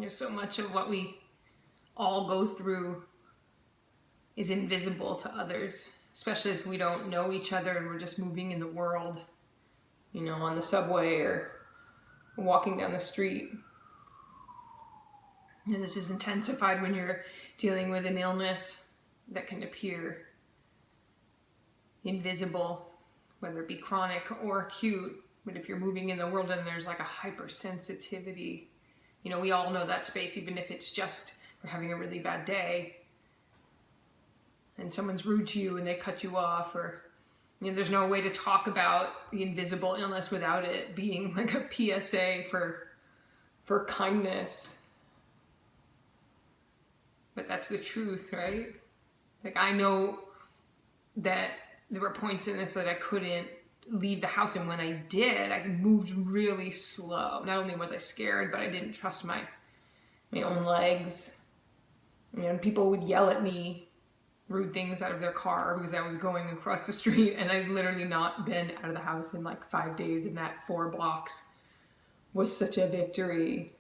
So much of what we all go through is invisible to others, especially if we don't know each other and we're just moving in the world, on the subway or walking down the street. And this is intensified when you're dealing with an illness that can appear invisible, whether it be chronic or acute. But if you're moving in the world and there's like a hypersensitivity, we all know that space, even if it's just we're having a really bad day and someone's rude to you and they cut you off, or there's no way to talk about the invisible illness without it being like a PSA for kindness. But that's the truth, right? Like, I know that there were points in this that I couldn't leave the house, and when I did, I moved really slow. Not only was I scared, but I didn't trust my own legs. And people would yell at me rude things out of their car because I was going across the street, and I'd literally not been out of the house in like 5 days, and that 4 blocks was such a victory.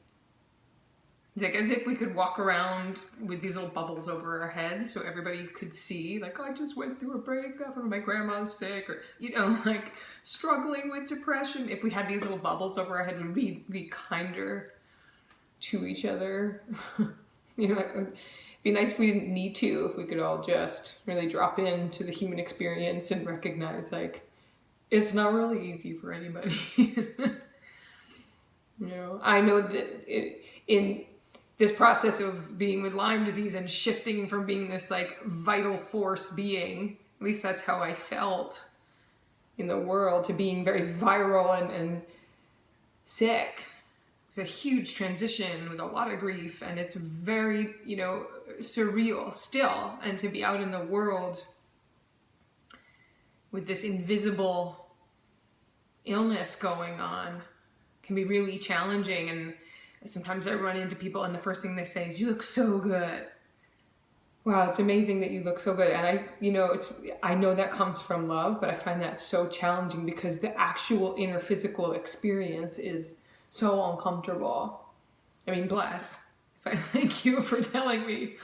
It's like as if we could walk around with these little bubbles over our heads so everybody could see, like, oh, I just went through a breakup, or my grandma's sick, or, like struggling with depression. If we had these little bubbles over our head, would we be kinder to each other? It'd be nice if we didn't need to, if we could all just really drop into the human experience and recognize, like, it's not really easy for anybody. I know that in this process of being with Lyme disease and shifting from being this like vital force being, at least that's how I felt in the world, to being very viral and sick. It's a huge transition with a lot of grief, and it's very, surreal still. And to be out in the world with this invisible illness going on can be really challenging. And sometimes I run into people and the first thing they say is, "You look so good." Wow, it's amazing that you look so good. And I know that comes from love, but I find that so challenging because the actual inner physical experience is so uncomfortable. Bless. I thank you for telling me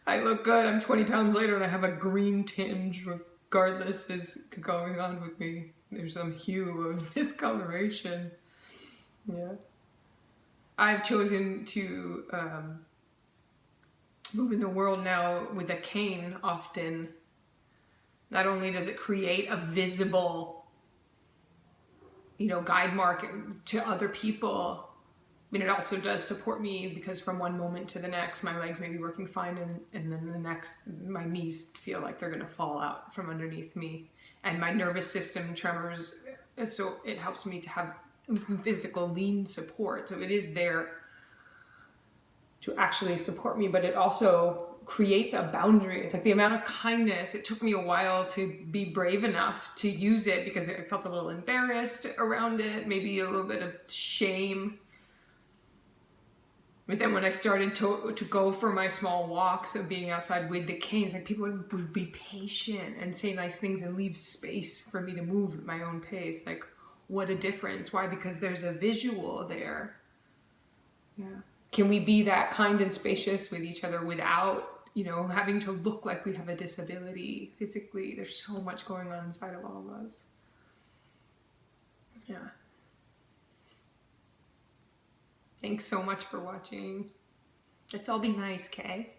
I look good. I'm 20 pounds lighter and I have a green tinge, regardless is going on with me. There's some hue of discoloration. Yeah. I've chosen to move in the world now with a cane often. Not only does it create a visible, guide mark to other people, but it also does support me, because from one moment to the next, my legs may be working fine, and then the next, my knees feel like they're going to fall out from underneath me. And my nervous system tremors, so it helps me to have physical lean support. So it is there to actually support me, but it also creates a boundary. It's like the amount of kindness. It took me a while to be brave enough to use it because I felt a little embarrassed around it, maybe a little bit of shame. But then when I started to go for my small walks of being outside with the cane, it's like people would be patient and say nice things and leave space for me to move at my own pace. Like, what a difference. Why? Because there's a visual there. Yeah. Can we be that kind and spacious with each other without, having to look like we have a disability physically? There's so much going on inside of all of us. Yeah. Thanks so much for watching. Let's all be nice, Kay?